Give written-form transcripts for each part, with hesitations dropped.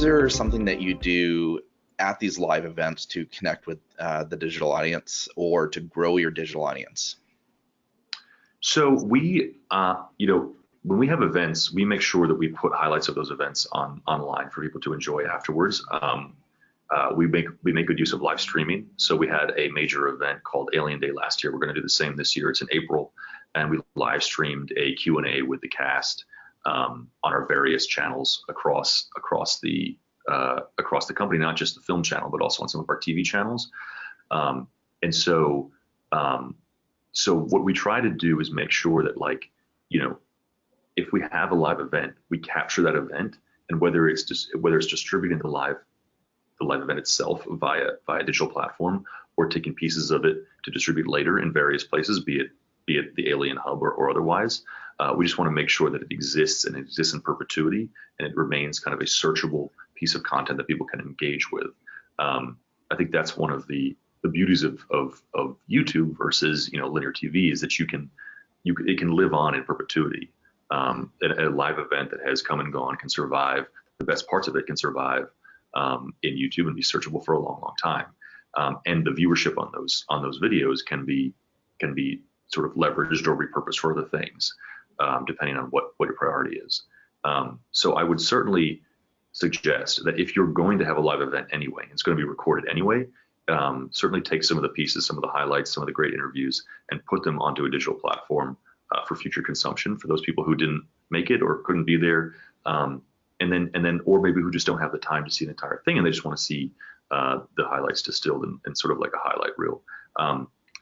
there something that you do at these live events to connect with the digital audience or to grow your digital audience? So we, when we have events, we make sure that we put highlights of those events online for people to enjoy afterwards. We make good use of live streaming. So we had a major event called Alien Day last year. We're going to do the same this year. It's in April, and we live streamed a Q&A with the cast on our various channels across the company, not just the film channel, but also on some of our TV channels. So what we try to do is make sure that, if we have a live event, we capture that event, and whether it's distributing the live event itself via digital platform, or taking pieces of it to distribute later in various places, be it the Alien Hub or otherwise. We just want to make sure that it exists, and it exists in perpetuity, and it remains kind of a searchable piece of content that people can engage with. I think that's one of the beauties of YouTube versus linear TV, is that it can live on in perpetuity. A live event that has come and gone can survive. The best parts of it can survive in YouTube and be searchable for a long, long time. And the viewership on those videos can be sort of leveraged or repurposed for other things, depending on what your priority is. So I would certainly suggest that if you're going to have a live event anyway, it's going to be recorded anyway, certainly take some of the pieces, some of the highlights, some of the great interviews, and put them onto a digital platform for future consumption for those people who didn't make it or couldn't be there, and then, or maybe who just don't have the time to see an entire thing, and they just want to see the highlights distilled in sort of like a highlight reel.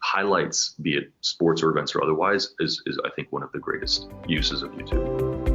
Highlights, be it sports or events or otherwise, is I think one of the greatest uses of YouTube.